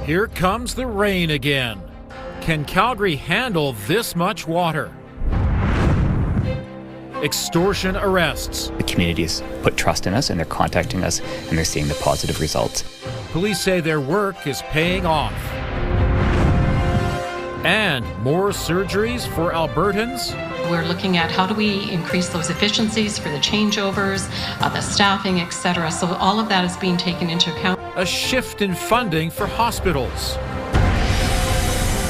Here comes the rain again. Can Calgary handle this much water? Extortion arrests. The communities put trust in us and they're contacting us and they're seeing the positive results. Police say their work is paying off. And more surgeries for Albertans. We're looking at how do we increase those efficiencies for the changeovers, the staffing, etc. So all of that is being taken into account. A shift in funding for hospitals.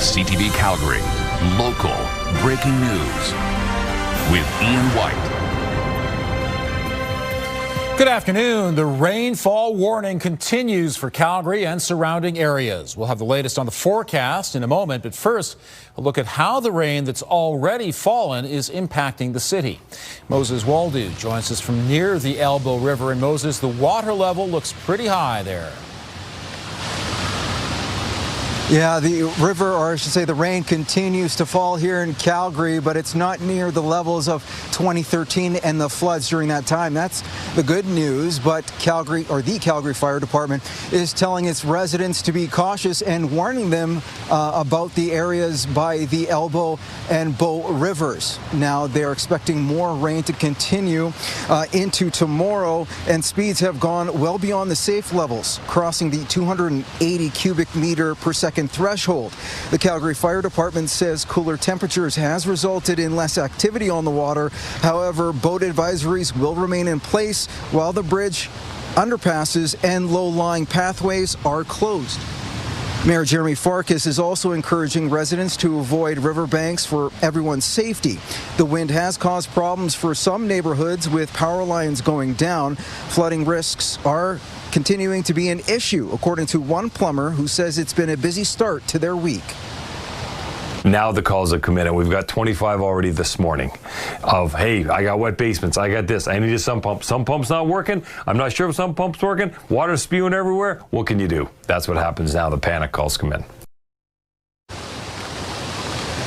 CTV Calgary, local breaking news with Ian White. Good afternoon. The rainfall warning continues for Calgary and surrounding areas. We'll have the latest on the forecast in a moment, but first, a look at how the rain that's already fallen is impacting the city. Moses Waldo joins us from near the Elbow River. And Moses, the water level looks pretty high there. Yeah, the river, or I should say the rain, continues to fall here in Calgary, but it's not near the levels of 2013 and the floods during that time. That's the good news, but the Calgary Fire Department is telling its residents to be cautious and warning them about the areas by the Elbow and Bow Rivers. Now, they're expecting more rain to continue into tomorrow, and speeds have gone well beyond the safe levels, crossing the 280 cubic meter per second threshold. The Calgary Fire Department says cooler temperatures has resulted in less activity on the water. However, boat advisories will remain in place while the bridge, underpasses, and low-lying pathways are closed. Mayor Jeremy Farkas is also encouraging residents to avoid riverbanks for everyone's safety. The wind has caused problems for some neighborhoods with power lines going down. Flooding risks are continuing to be an issue, according to one plumber who says it's been a busy start to their week. Now the calls have come in, and we've got 25 already this morning of, hey, I got wet basements, I got this, I need a sump pump. Some pump's not working. I'm not sure if some pump's working. Water's spewing everywhere. What can you do? That's what happens now. The panic calls come in.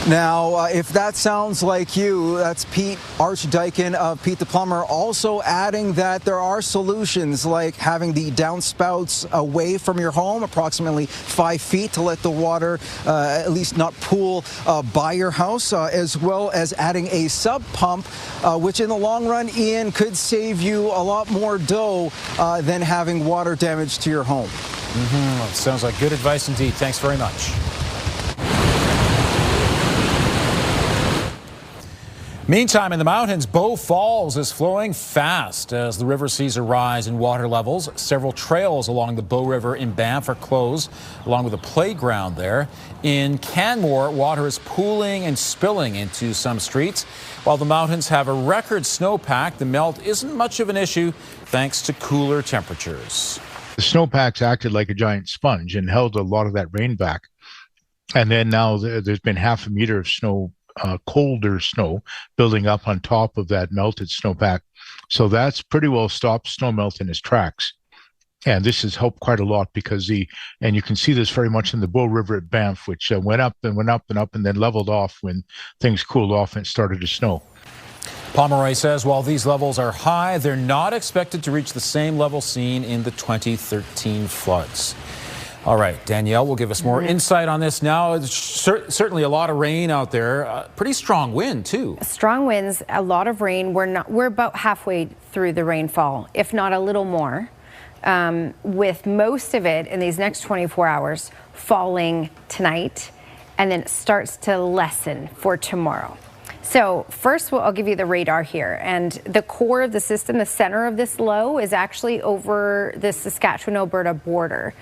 Now, if that sounds like you, that's Pete Archdyken of Pete the Plumber, also adding that there are solutions like having the downspouts away from your home, approximately 5 feet, to let the water at least not pool by your house, as well as adding a sub pump, which in the long run, Ian, could save you a lot more dough than having water damage to your home. Sounds like good advice indeed. Thanks very much. Meantime, in the mountains, Bow Falls is flowing fast as the river sees a rise in water levels. Several trails along the Bow River in Banff are closed, along with a playground there. In Canmore, water is pooling and spilling into some streets. While the mountains have a record snowpack, the melt isn't much of an issue thanks to cooler temperatures. The snowpacks acted like a giant sponge and held a lot of that rain back. And then now there's been half a meter of snow, colder snow building up on top of that melted snowpack. So that's pretty well stopped snow melt in its tracks. And this has helped quite a lot because and you can see this very much in the Bow River at Banff, which went up and went up and up and then leveled off when things cooled off and it started to snow. Pomeroy says while these levels are high, they're not expected to reach the same level seen in the 2013 floods. All right, Danielle will give us more insight on this now. Certainly a lot of rain out there. Pretty strong wind, too. Strong winds, a lot of rain. We're about halfway through the rainfall, if not a little more, with most of it in these next 24 hours falling tonight, and then it starts to lessen for tomorrow. So first, I'll give you the radar here. And the core of the system, the center of this low, is actually over the Saskatchewan-Alberta border.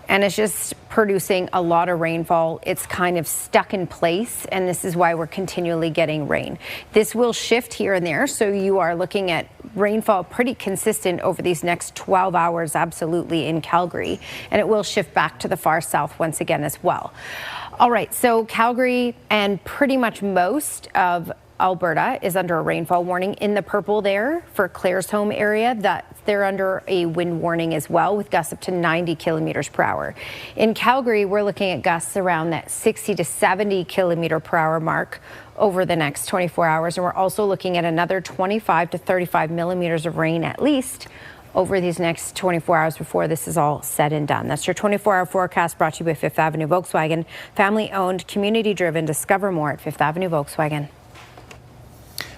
And it's just producing a lot of rainfall. It's kind of stuck in place, and this is why we're continually getting rain. This will shift here and there, so you are looking at rainfall pretty consistent over these next 12 hours, absolutely, in Calgary. And it will shift back to the far south once again as well. All right, so Calgary and pretty much most of Alberta is under a rainfall warning. In the purple there for Claresholm area, that they're under a wind warning as well, with gusts up to 90 kilometers per hour. In Calgary, we're looking at gusts around that 60 to 70 kilometer per hour mark over the next 24 hours. And we're also looking at another 25 to 35 millimeters of rain at least over these next 24 hours before this is all said and done. That's your 24-hour forecast brought to you by Fifth Avenue Volkswagen. Family-owned, community-driven. Discover more at Fifth Avenue Volkswagen.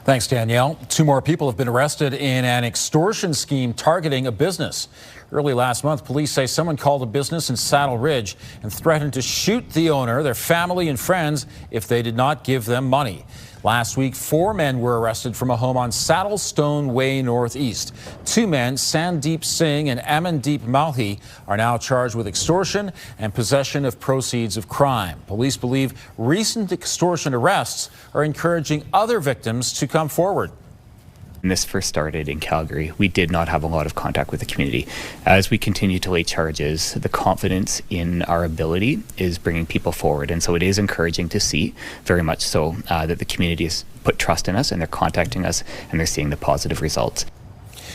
Thanks, Danielle. 2 more people have been arrested in an extortion scheme targeting a business. Early last month, police say someone called a business in Saddle Ridge and threatened to shoot the owner, their family and friends if they did not give them money. Last week, 4 men were arrested from a home on Saddlestone Way Northeast. 2 men, Sandeep Singh and Amandeep Malhi, are now charged with extortion and possession of proceeds of crime. Police believe recent extortion arrests are encouraging other victims to come forward. When this first started in Calgary, we did not have a lot of contact with the community. As we continue to lay charges, the confidence in our ability is bringing people forward. And so it is encouraging to see, very much so, that the community has put trust in us and they're contacting us and they're seeing the positive results.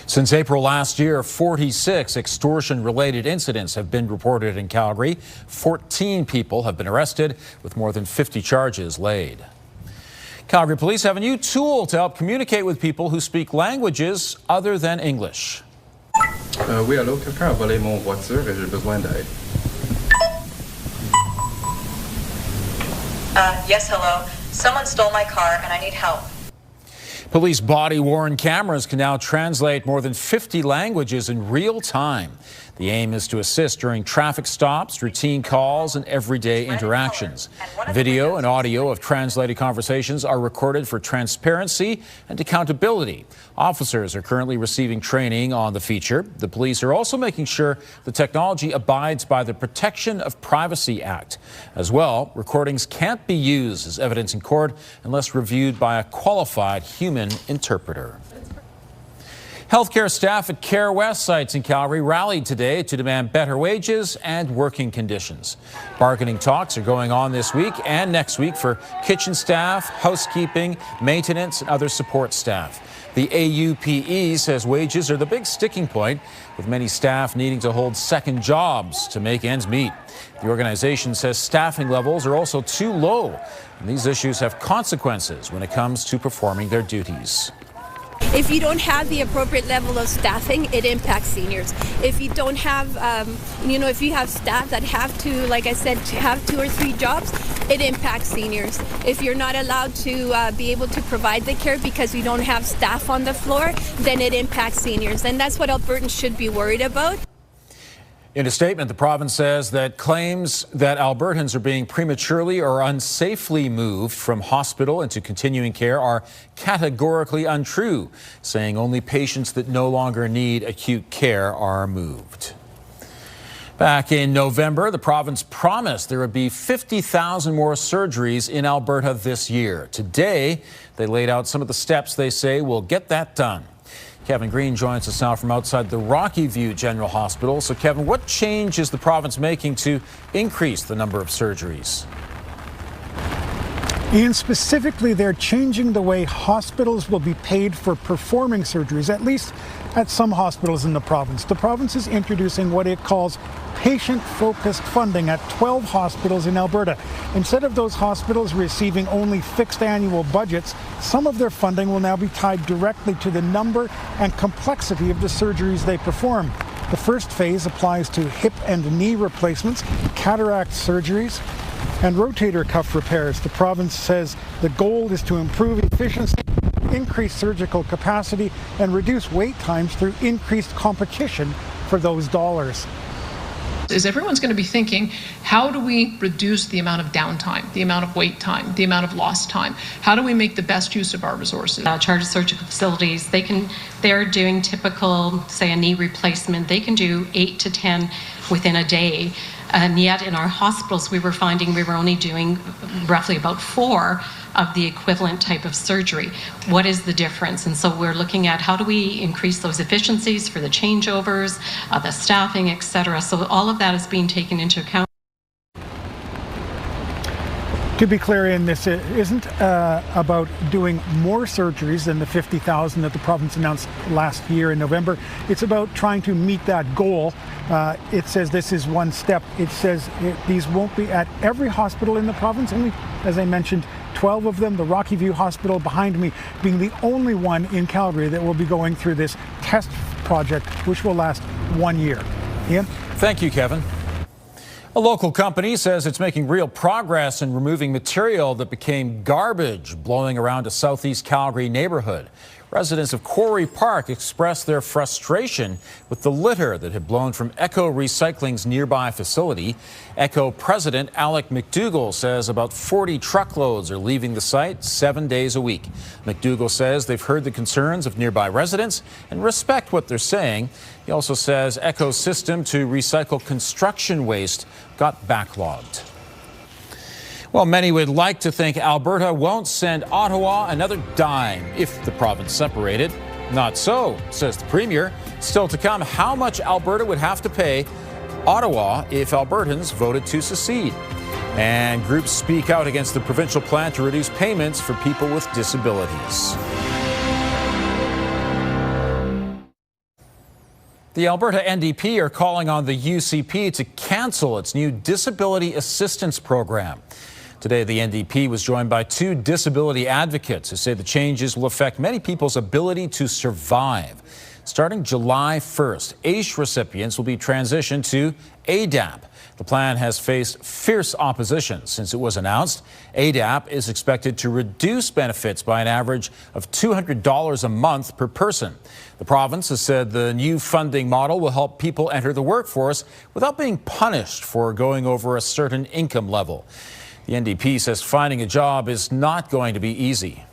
Since April last year, 46 extortion-related incidents have been reported in Calgary. 14 people have been arrested with more than 50 charges laid. Calgary police have a new tool to help communicate with people who speak languages other than English. Oui, allô, quelqu'un a volé mon voiture et j'ai besoin d'aide. Yes, hello. Someone stole my car and I need help. Police body-worn cameras can now translate more than 50 languages in real time. The aim is to assist during traffic stops, routine calls, and everyday interactions. Video and audio of translated conversations are recorded for transparency and accountability. Officers are currently receiving training on the feature. The police are also making sure the technology abides by the Protection of Privacy Act. As well, recordings can't be used as evidence in court unless reviewed by a qualified human interpreter. Healthcare staff at Care West sites in Calgary rallied today to demand better wages and working conditions. Bargaining talks are going on this week and next week for kitchen staff, housekeeping, maintenance, and other support staff. The AUPE says wages are the big sticking point, with many staff needing to hold second jobs to make ends meet. The organization says staffing levels are also too low, and these issues have consequences when it comes to performing their duties. If you don't have the appropriate level of staffing, it impacts seniors. If you don't have, if you have staff that have to, like I said, to have 2 or 3 jobs, it impacts seniors. If you're not allowed to be able to provide the care because you don't have staff on the floor, then it impacts seniors. And that's what Albertans should be worried about. In a statement, the province says that claims that Albertans are being prematurely or unsafely moved from hospital into continuing care are categorically untrue, saying only patients that no longer need acute care are moved. Back in November, the province promised there would be 50,000 more surgeries in Alberta this year. Today, they laid out some of the steps they say will get that done. Kevin Green joins us now from outside the Rocky View General Hospital. So, Kevin, what change is the province making to increase the number of surgeries? Ian, specifically, they're changing the way hospitals will be paid for performing surgeries, at least at some hospitals in the province. The province is introducing what it calls patient-focused funding at 12 hospitals in Alberta. Instead of those hospitals receiving only fixed annual budgets, some of their funding will now be tied directly to the number and complexity of the surgeries they perform. The first phase applies to hip and knee replacements, cataract surgeries, and rotator cuff repairs. The province says the goal is to improve efficiency, increase surgical capacity, and reduce wait times through increased competition for those dollars. Is everyone's going to be thinking, how do we reduce the amount of downtime, the amount of wait time, the amount of lost time? How do we make the best use of our resources? Chartered surgical facilities, they're doing typical, say, a knee replacement. They can do 8 to 10 within a day. And yet in our hospitals, we were finding we were only doing roughly about 4 of the equivalent type of surgery. What is the difference? And so we're looking at how do we increase those efficiencies for the changeovers, the staffing, etc. So all of that is being taken into account. To be clear, Ian, this isn't about doing more surgeries than the 50,000 that the province announced last year in November. It's about trying to meet that goal. It says this is one step. It says these won't be at every hospital in the province. Only, as I mentioned, 12 of them, the Rocky View Hospital behind me being the only one in Calgary that will be going through this test project, which will last 1 year. Ian? Thank you, Kevin. A local company says it's making real progress in removing material that became garbage blowing around a southeast Calgary neighborhood. Residents of Quarry Park expressed their frustration with the litter that had blown from Echo Recycling's nearby facility. Echo President Alec McDougall says about 40 truckloads are leaving the site 7 days a week. McDougall says they've heard the concerns of nearby residents and respect what they're saying. He also says Echo's system to recycle construction waste got backlogged. Well, many would like to think Alberta won't send Ottawa another dime if the province separated. Not so, says the Premier. Still to come, how much Alberta would have to pay Ottawa if Albertans voted to secede. And groups speak out against the provincial plan to reduce payments for people with disabilities. The Alberta NDP are calling on the UCP to cancel its new disability assistance program. Today, the NDP was joined by two disability advocates who say the changes will affect many people's ability to survive. Starting July 1st, AISH recipients will be transitioned to ADAP. The plan has faced fierce opposition since it was announced. ADAP is expected to reduce benefits by an average of $200 a month per person. The province has said the new funding model will help people enter the workforce without being punished for going over a certain income level. The NDP says finding a job is not going to be easy.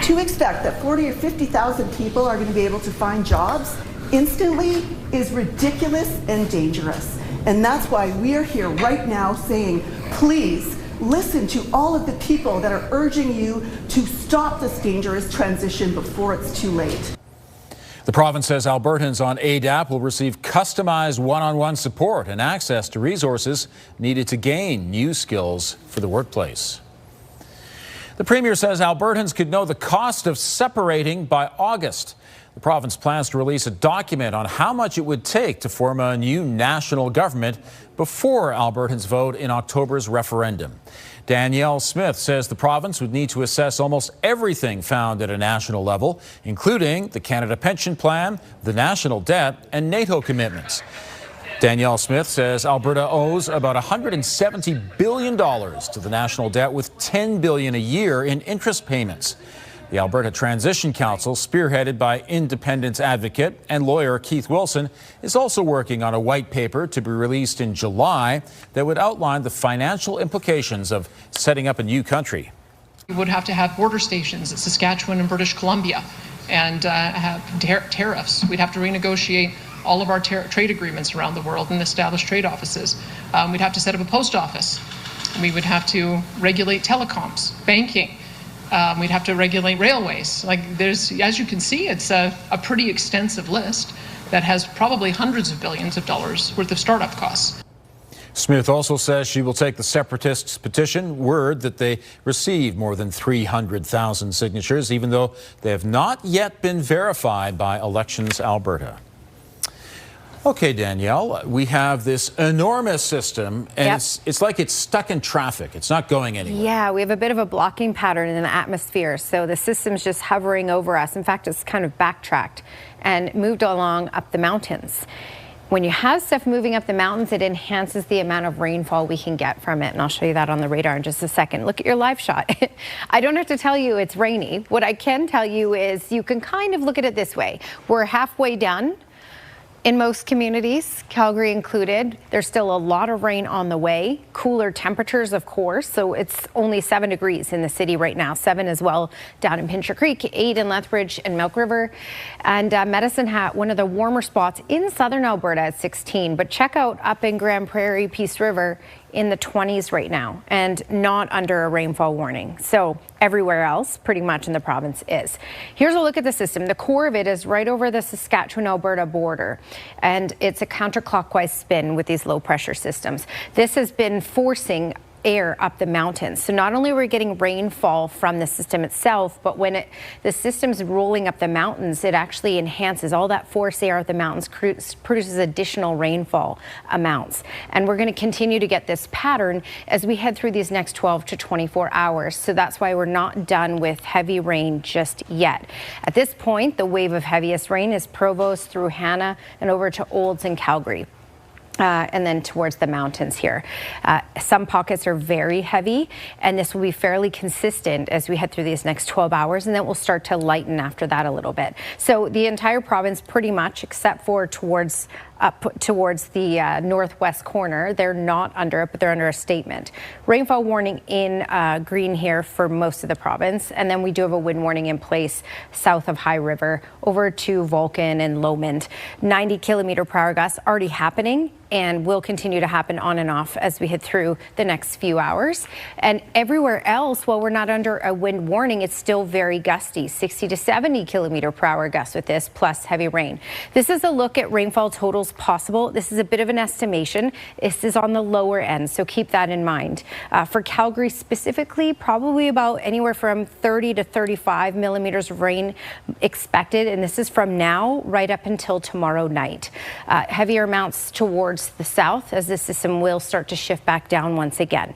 To expect that 40 or 50,000 people are going to be able to find jobs instantly is ridiculous and dangerous. And that's why we are here right now saying, please listen to all of the people that are urging you to stop this dangerous transition before it's too late. The province says Albertans on ADAP will receive customized one-on-one support and access to resources needed to gain new skills for the workplace. The Premier says Albertans could know the cost of separating by August. The province plans to release a document on how much it would take to form a new national government before Albertans vote in October's referendum. Danielle Smith says the province would need to assess almost everything found at a national level, including the Canada Pension Plan, the national debt, and NATO commitments. Danielle Smith says Alberta owes about $170 billion to the national debt, with $10 billion a year in interest payments. The Alberta Transition Council, spearheaded by independence advocate and lawyer Keith Wilson, is also working on a white paper to be released in July that would outline the financial implications of setting up a new country. We would have to have border stations at Saskatchewan and British Columbia and have tariffs. We'd have to renegotiate all of our trade agreements around the world and establish trade offices. We'd have to set up a post office. We would have to regulate telecoms, banking. We'd have to regulate railways. As you can see, it's a pretty extensive list that has probably hundreds of billions of dollars worth of startup costs. Smith also says she will take the separatists' petition word that they received more than 300,000 signatures, even though they have not yet been verified by Elections Alberta. Okay, Danielle, we have this enormous system, and it's like it's stuck in traffic. It's not going anywhere. Yeah, we have a bit of a blocking pattern in the atmosphere, so the system's just hovering over us. In fact, it's kind of backtracked and moved along up the mountains. When you have stuff moving up the mountains, it enhances the amount of rainfall we can get from it, and I'll show you that on the radar in just a second. Look at your live shot. I don't have to tell you it's rainy. What I can tell you is you can kind of look at it this way. We're halfway done. In most communities, Calgary included, there's still a lot of rain on the way. Cooler temperatures, of course, so it's only 7 degrees in the city right now. 7 as well down in Pincher Creek, 8 in Lethbridge and Milk River. And Medicine Hat, one of the warmer spots in southern Alberta at 16. But check out up in Grand Prairie, Peace River, in the 20s right now, and not under a rainfall warning. So everywhere else, pretty much in the province, is. Here's a look at the system. The core of it is right over the Saskatchewan-Alberta border, and it's a counterclockwise spin with these low pressure systems. This has been forcing air up the mountains. So not only are we getting rainfall from the system itself, but when the system's rolling up the mountains, it actually enhances all that forced air up the mountains, produces additional rainfall amounts. And we're going to continue to get this pattern as we head through these next 12 to 24 hours. So that's why we're not done with heavy rain just yet. At this point, the wave of heaviest rain is Provost through Hanna and over to Olds and Calgary. And then towards the mountains here. Some pockets are very heavy, and this will be fairly consistent as we head through these next 12 hours, and then we'll start to lighten after that a little bit. So the entire province pretty much, except for towards the northwest corner, they're not under it, but they're under a statement. Rainfall warning in green here for most of the province, and then we do have a wind warning in place south of High River over to Vulcan and Lomond. 90-kilometer-per-hour gusts already happening and will continue to happen on and off as we head through the next few hours. And everywhere else, while we're not under a wind warning, it's still very gusty, 60 to 70 kilometer-per-hour gusts with this, plus heavy rain. This is a look at rainfall totals possible. This is a bit of an estimation. This is on the lower end, so keep that in mind. For Calgary specifically, probably about anywhere from 30 to 35 millimeters of rain expected, and this is from now right up until tomorrow night. Heavier amounts towards the south as the system will start to shift back down once again.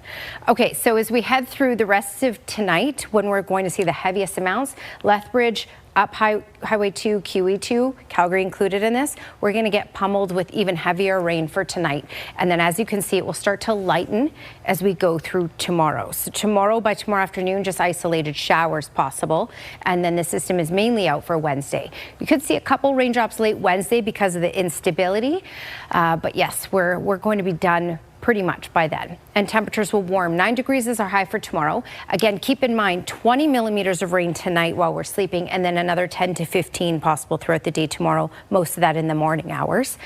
Okay, so as we head through the rest of tonight, when we're going to see the heaviest amounts, Lethbridge, up Highway 2, QE2, Calgary included in this, we're going to get pummeled with even heavier rain for tonight. And then as you can see, it will start to lighten as we go through tomorrow. So tomorrow, by tomorrow afternoon, just isolated showers possible. And then the system is mainly out for Wednesday. You could see a couple raindrops late Wednesday because of the instability. But yes, we're going to be done pretty much by then. And temperatures will warm. 9 degrees is our high for tomorrow. Again, keep in mind 20 millimeters of rain tonight while we're sleeping, and then another 10 to 15 possible throughout the day tomorrow, most of that in the morning hours.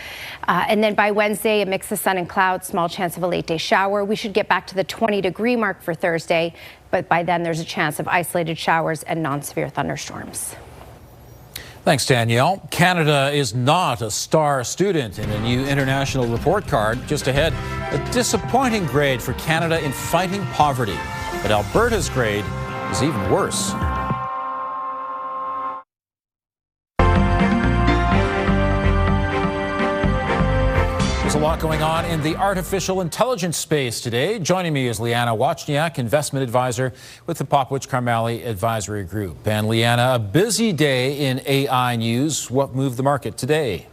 And then by Wednesday, a mix of sun and clouds, small chance of a late day shower. We should get back to the 20-degree mark for Thursday, but by then there's a chance of isolated showers and non-severe thunderstorms. Thanks, Danielle. Canada is not a star student in a new international report card. Just ahead, a disappointing grade for Canada in fighting poverty. But Alberta's grade is even worse. There's a lot going on in the artificial intelligence space today. Joining me is Liana Wachniak, investment advisor with the Popwich Karmali Advisory Group. And Liana, a busy day in AI news. What moved the market today?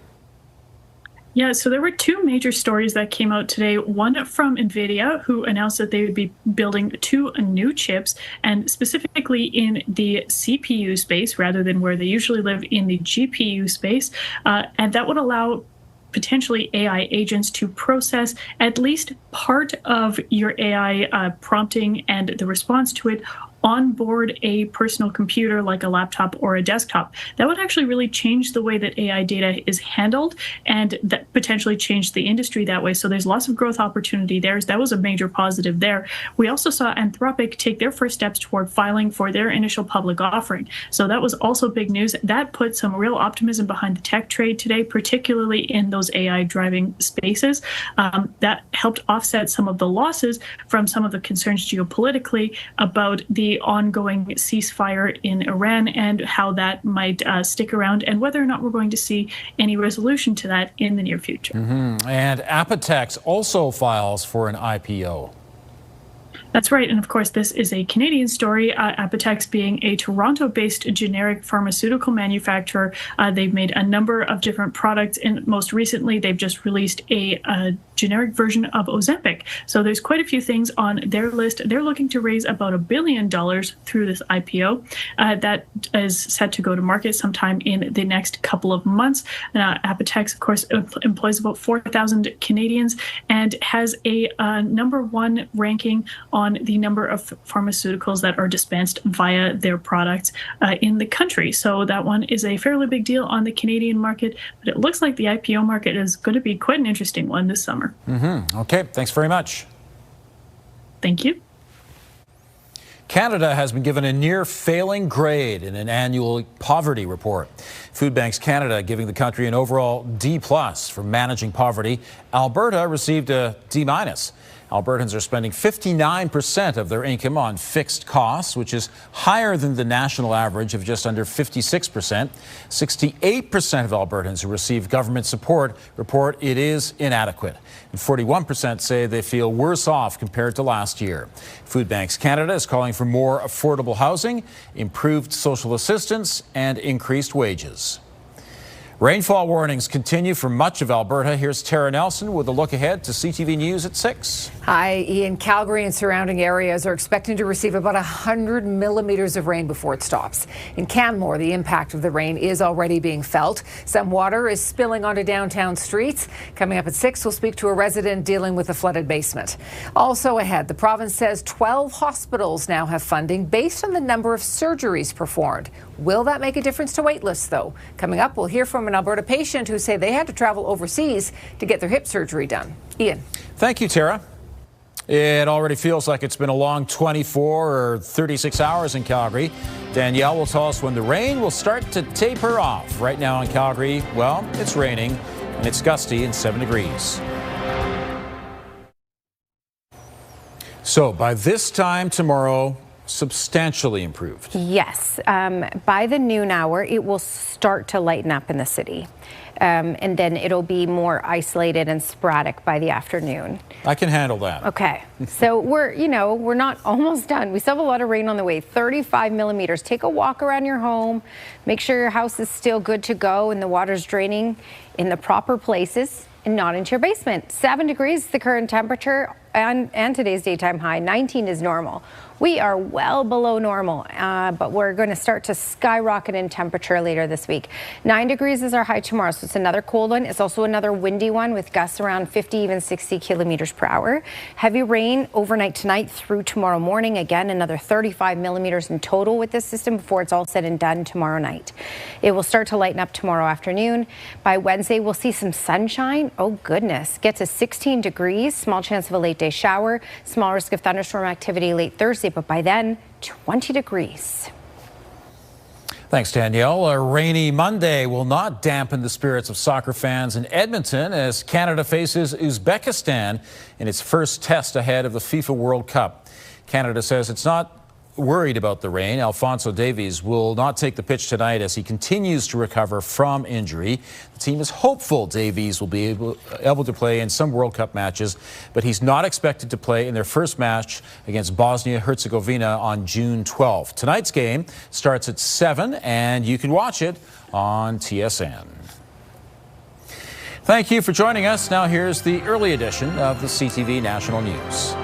Yeah, so there were two major stories that came out today. One from NVIDIA, who announced that they would be building 2 new chips, and specifically in the CPU space rather than where they usually live in the GPU space. And that would allow potentially AI agents to process at least part of your AI prompting and the response to it on board a personal computer like a laptop or a desktop. That would actually really change the way that AI data is handled, and that potentially change the industry that way. So there's lots of growth opportunity there. That was a major positive there. We also saw Anthropic take their first steps toward filing for their initial public offering. So that was also big news. That put some real optimism behind the tech trade today, particularly in those AI driving spaces. That helped offset some of the losses from some of the concerns geopolitically about the ongoing ceasefire in Iran and how that might stick around, and whether or not we're going to see any resolution to that in the near future. And Apotex also files for an IPO. That's right. And of course, this is a Canadian story. Apotex being a Toronto-based generic pharmaceutical manufacturer. They've made a number of different products, and most recently, they've just released a generic version of Ozempic. So there's quite a few things on their list. They're looking to raise about $1 billion through this IPO. That is set to go to market sometime in the next couple of months. Apotex, of course, employs about 4,000 Canadians and has a #1 ranking on the number of pharmaceuticals that are dispensed via their products in the country. So that one is a fairly big deal on the Canadian market, but it looks like the IPO market is going to be quite an interesting one this summer. Okay, thanks very much. Thank you. Canada has been given a near failing grade in an annual poverty report. Food Banks Canada giving the country an overall D+ for managing poverty. Alberta received a D-. Albertans are spending 59% of their income on fixed costs, which is higher than the national average of just under 56%. 68% of Albertans who receive government support report it is inadequate. And 41% say they feel worse off compared to last year. Food Banks Canada is calling for more affordable housing, improved social assistance, and increased wages. Rainfall warnings continue for much of Alberta. Here's Tara Nelson with a look ahead to CTV News at 6. Hi, Ian. Calgary and surrounding areas are expecting to receive about 100 millimeters of rain before it stops. In Canmore, the impact of the rain is already being felt. Some water is spilling onto downtown streets. Coming up at 6, we'll speak to a resident dealing with a flooded basement. Also ahead, the province says 12 hospitals now have funding based on the number of surgeries performed. Will that make a difference to wait lists, though? Coming up, we'll hear from an Alberta patient who say they had to travel overseas to get their hip surgery done. Ian. Thank you, Tara. It already feels like it's been a long 24 or 36 hours in Calgary. Danielle will tell us when the rain will start to taper off. Right now in Calgary, well, it's raining and it's gusty and 7 degrees. So by this time tomorrow, substantially improved. Yes. By the noon hour, it will start to lighten up in the city. And then it'll be more isolated and sporadic by the afternoon. I can handle that. Okay. So we're not almost done. We still have a lot of rain on the way, 35 millimeters. Take a walk around your home. Make sure your house is still good to go and the water's draining in the proper places and not into your basement. 7 degrees is the current temperature and today's daytime high. 19 is normal. We are well below normal, but we're going to start to skyrocket in temperature later this week. 9 degrees is our high tomorrow, so it's another cold one. It's also another windy one with gusts around 50, even 60 kilometers per hour. Heavy rain overnight tonight through tomorrow morning. Again, another 35 millimeters in total with this system before it's all said and done tomorrow night. It will start to lighten up tomorrow afternoon. By Wednesday, we'll see some sunshine. Oh, goodness. Get to 16 degrees. Small chance of a late day shower. Small risk of thunderstorm activity late Thursday, but by then, 20 degrees. Thanks, Danielle. A rainy Monday will not dampen the spirits of soccer fans in Edmonton as Canada faces Uzbekistan in its first test ahead of the FIFA World Cup. Canada says it's not worried about the rain. Alphonso Davies will not take the pitch tonight as he continues to recover from injury. The team is hopeful Davies will be able to play in some World Cup matches, but he's not expected to play in their first match against Bosnia-Herzegovina on June 12th. Tonight's game starts at 7, and you can watch it on TSN. Thank you for joining us. Now here's the early edition of the CTV National News.